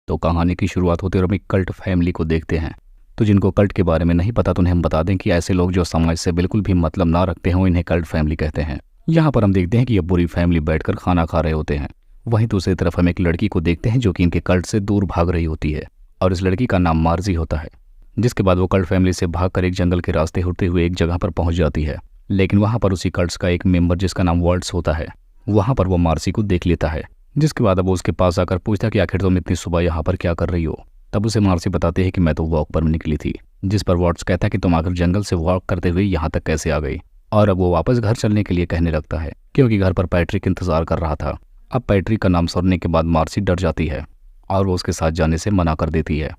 तो कहानी की शुरुआत होती है और हम एक कल्ट फैमिली को देखते हैं। तो जिनको कल्ट के बारे में नहीं पता तो उन्हें हम बता दें कि ऐसे लोग जो समाज से बिल्कुल भी मतलब ना रखते हों इन्हें कल्ट फैमिली कहते हैं। यहाँ पर हम देखते हैं कि यह बुरी फैमिली बैठकर खाना खा रहे होते हैं। वहीं दूसरी तरफ हम एक लड़की को देखते हैं जो कि इनके कल्ट से दूर भाग रही होती है और इस लड़की का नाम मार्जी होता है। जिसके बाद वो कल्ट फैमिली से भागकर एक जंगल के रास्ते होते हुए एक जगह पर पहुंच जाती है। लेकिन वहां पर उसी कल्ट्स का एक मेंबर जिसका नाम वर्ड्स होता है वहां पर वो मार्सी को देख लेता है। जिसके बाद अब वो उसके पास आकर पूछता कि आखिर तुम इतनी सुबह यहाँ पर क्या कर रही हो। तब उसे मार्सी बताती है कि मैं तो वॉक पर निकली थी। जिस पर वर्ड्स कहता है कि तुम आखिर जंगल से वॉक करते हुए यहाँ तक कैसे आ गई। और अब वो वापस घर चलने के लिए कहने लगता है क्योंकि घर पर पैट्रिक इंतजार कर रहा था। अब पैट्रिक का नाम सुनने के बाद मार्सी डर जाती है और वो उसके साथ जाने से मना कर देती है।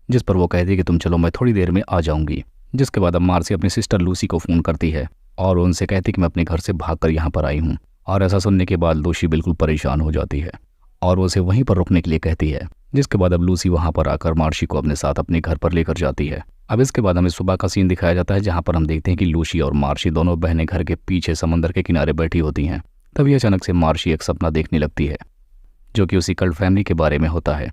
जिस पर वो कहती है कि तुम चलो मैं थोड़ी देर में आ जाऊंगी। जिसके बाद अब मार्सी अपनी सिस्टर लूसी को फ़ोन करती है और उनसे कहती है कि मैं अपने घर से भागकर यहाँ पर आई हूँ। और ऐसा सुनने के बाद लूसी बिल्कुल परेशान हो जाती है और वो उसे वहीं पर रुकने के लिए कहती है। जिसके बाद अब लूसी वहाँ पर आकर मार्सी को अपने साथ अपने घर पर लेकर जाती है। अब इसके बाद हमें सुबह का सीन दिखाया जाता है जहाँ पर हम देखते हैं कि लूसी और मार्सी दोनों बहनें घर के पीछे समंदर के किनारे बैठी होती हैं। तभी अचानक से मार्सी एक सपना देखने लगती है जो कि उसी कल्ट फैमिली के बारे में होता है।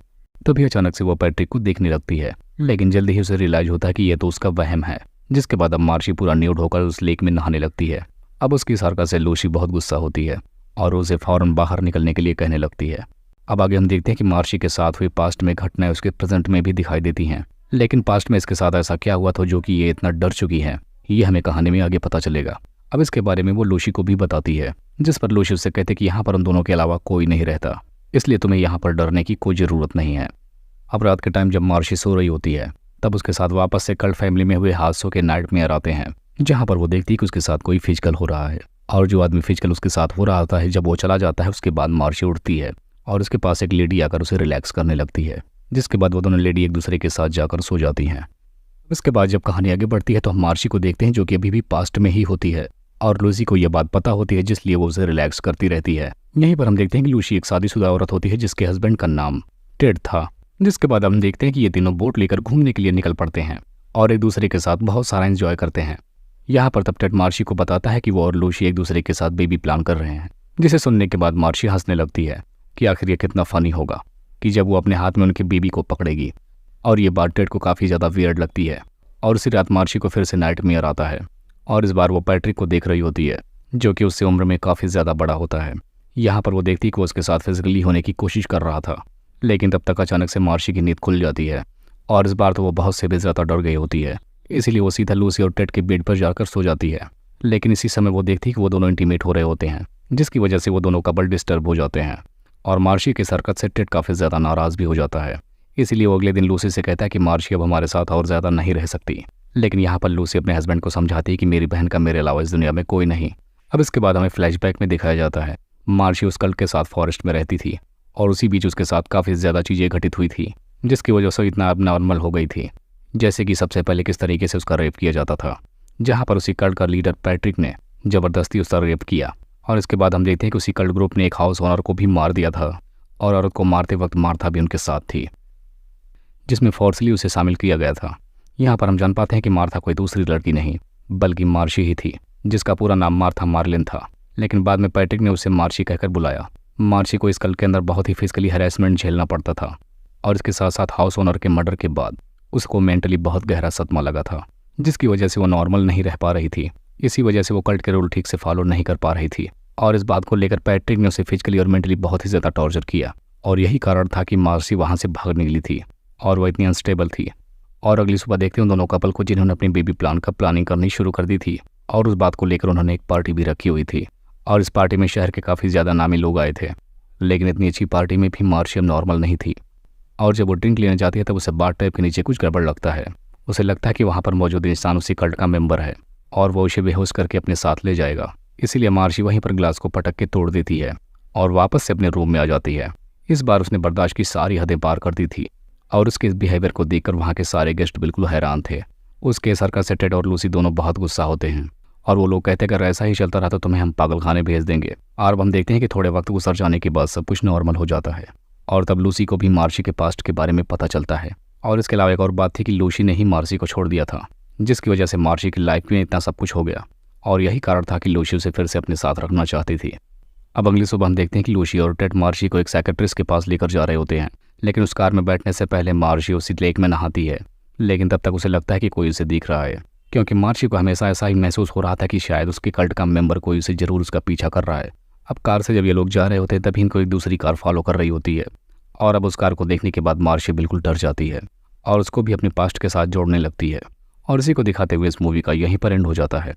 तभी अचानक से वो पैट्रिक को देखने लगती है लेकिन जल्दी ही उसे रियलाइज होता है कि यह तो उसका वहम है। जिसके बाद अब मार्सी पूरा न्यूड होकर उस लेक में नहाने लगती है। अब उसकी इस हरकत से लूसी बहुत गुस्सा होती है और उसे फौरन बाहर निकलने के लिए कहने लगती है। अब आगे हम देखते हैं कि मार्सी के साथ हुई पास्ट में घटनाएं उसके प्रेजेंट में भी दिखाई देती हैं। लेकिन पास्ट में इसके साथ ऐसा क्या हुआ था जो कि ये इतना डर चुकी है ये हमें कहानी में आगे पता चलेगा। अब इसके बारे में वो लूसी को भी बताती है। जिस पर लूसी उससे कहते कि यहाँ पर उन दोनों के अलावा कोई नहीं रहता इसलिए तुम्हें यहाँ पर डरने की कोई ज़रूरत नहीं है। अब रात के टाइम जब मार्सी सो रही होती है तब उसके साथ वापस से कल्ट फैमिली में हुए हादसों के नाइटमेयर आते हैं जहाँ पर वो देखती है कि उसके साथ कोई फिजिकल हो रहा है और जो आदमी फिजिकल उसके साथ हो रहा होता है जब वो चला जाता है उसके बाद मार्सी उठती है और उसके पास एक लेडी आकर उसे रिलैक्स करने लगती है। जिसके बाद वो दोनों लेडी एक दूसरे के साथ जाकर सो जाती हैं। इसके बाद जब कहानी आगे बढ़ती है तो हम मार्सी को देखते हैं जो कि अभी भी पास्ट में ही होती है और लूसी को यह बात पता होती है जिसलिए वो उसे रिलैक्स करती रहती है। यहीं पर हम देखते हैं कि लूसी एक शादीशुदा औरत होती है जिसके हस्बैंड का नाम टेड था। जिसके बाद हम देखते हैं कि ये तीनों बोट लेकर घूमने के लिए निकल पड़ते हैं और एक दूसरे के साथ बहुत सारा एंजॉय करते हैं। यहाँ पर तब टेड मार्सी को बताता है कि वो और लूसी एक दूसरे के साथ बेबी प्लान कर रहे हैं। जिसे सुनने के बाद मार्सी हंसने लगती है कि आखिर ये कितना फनी होगा कि जब वो अपने हाथ में उनके बेबी को पकड़ेगी। और ये बात टेड को काफ़ी ज़्यादा वियर्ड लगती है और उसी रात मार्सी को फिर से नाइटमेयर आता है और इस बार वो पैट्रिक को देख रही होती है जो कि उससे उम्र में काफ़ी ज़्यादा बड़ा होता है। यहाँ पर वो देखती है कि वो उसके साथ फिजिकली होने की कोशिश कर रहा था लेकिन तब तक अचानक से मार्सी की नींद खुल जाती है और इस बार तो वो बहुत से भी ज़्यादा डर गई होती है इसीलिए वो सीधा लूसी और टेड के बेड पर जाकर सो जाती है। लेकिन इसी समय वो देखती है कि वो दोनों इंटीमेट हो रहे होते हैं जिसकी वजह से वो दोनों कपल डिस्टर्ब हो जाते हैं और मार्सी की इस हरकत से टेड काफ़ी ज़्यादा नाराज़ भी हो जाता है। इसीलिए वो अगले दिन लूसी से कहता है कि मार्सी अब हमारे साथ और ज़्यादा नहीं रह सकती। लेकिन यहाँ पर लूसी अपने हस्बैंड को समझाती है कि मेरी बहन का मेरे अलावा इस दुनिया में कोई नहीं। अब इसके बाद हमें फ्लैशबैक में दिखाया जाता है मार्सी उस कल्ट के साथ फॉरेस्ट में रहती थी और उसी बीच उसके साथ काफ़ी ज़्यादा चीज़ें घटित हुई थी जिसकी वजह से इतना अबनॉर्मल हो गई थी। जैसे कि सबसे पहले किस तरीके से उसका रेप किया जाता था जहाँ पर उसी कल्ट का लीडर पैट्रिक ने ज़बरदस्ती उसका रेप किया। और इसके बाद हम देखते हैं कि उसी कल्ट ग्रुप ने एक हाउस ओनर को भी मार दिया था और औरत को मारते वक्त मार्था भी उनके साथ थी जिसमें फोर्सली उसे शामिल किया गया था। यहाँ पर हम जान पाते हैं कि मार्था कोई दूसरी लड़की नहीं बल्कि मार्सी ही थी जिसका पूरा नाम मार्था मार्लिन था। लेकिन बाद में पैट्रिक ने उसे मार्सी कहकर बुलाया। मार्सी को इस कल्ट के अंदर बहुत ही फिजिकली हैरेसमेंट झेलना पड़ता था और इसके साथ साथ हाउस ओनर के मर्डर के बाद उसको मेंटली बहुत गहरा सदमा लगा था जिसकी वजह से वो नॉर्मल नहीं रह पा रही थी। इसी वजह से वो कल्ट के रूल ठीक से फॉलो नहीं कर पा रही थी और इस बात को लेकर पैट्रिक ने उसे फिजिकली और मेंटली बहुत ही ज़्यादा टॉर्चर किया और यही कारण था कि मार्सी वहाँ से भाग निकली थी और वह इतनी अनस्टेबल थी। और अगली सुबह देखते हैं उन दोनों कपल को जिन्होंने अपनी बेबी प्लान का प्लानिंग करनी शुरू कर दी थी और उस बात को लेकर उन्होंने एक पार्टी भी रखी हुई थी और इस पार्टी में शहर के काफ़ी ज़्यादा नामी लोग आए थे। लेकिन इतनी अच्छी पार्टी में भी मार्सी अब नॉर्मल नहीं थी और जब वो ड्रिंक लेने जाती है तब उसे बार टाइप के नीचे कुछ गड़बड़ लगता है। उसे लगता है कि वहाँ पर मौजूद इंसान उसी कल्ट का मेंबर है और वो उसे बेहोश करके अपने साथ ले जाएगा। इसीलिए मार्सी वहीं पर ग्लास को पटक के तोड़ देती है और वापस से अपने रूम में आ जाती है। इस बार उसने बर्दाश्त की सारी हदें पार कर दी थी और उसके इस बिहेवियर को देखकर वहाँ के सारे गेस्ट बिल्कुल हैरान थे। उसके इस हरकत से टेड और लूसी दोनों बहुत गुस्सा होते हैं और वो लोग कहते हैं अगर ऐसा ही चलता रहा तो तुम्हें हम पागलखाने भेज देंगे। और हम देखते हैं कि थोड़े वक्त गुजर जाने के बाद सब कुछ नॉर्मल हो जाता है और तब लूसी को भी मार्सी के पास्ट के बारे में पता चलता है। और इसके अलावा एक और बात थी कि लूसी ने ही मार्सी को छोड़ दिया था जिसकी वजह से मार्सी की लाइफ में इतना सब कुछ हो गया और यही कारण था कि लूसी उसे फिर से अपने साथ रखना चाहती थी। अब अगली सुबह हम देखते हैं कि लूसी और टेड मार्सी को एक साइकियाट्रिस्ट के पास लेकर जा रहे होते हैं लेकिन उस कार में बैठने से पहले मार्शी उसी लेक में नहाती है, लेकिन तब तक उसे लगता है कि कोई उसे दिख रहा है, क्योंकि मार्शी को हमेशा ऐसा ही महसूस हो रहा था कि शायद उसके कल्ट का मेंबर कोई उसे जरूर उसका पीछा कर रहा है। अब कार से जब ये लोग जा रहे होते हैं तभी इनको एक दूसरी कार फॉलो कर रही होती है, और अब उस कार को देखने के बाद मार्शी बिल्कुल डर जाती है और उसको भी अपने पास्ट के साथ जोड़ने लगती है। और इसी को दिखाते हुए इस मूवी का यहीं पर एंड हो जाता है।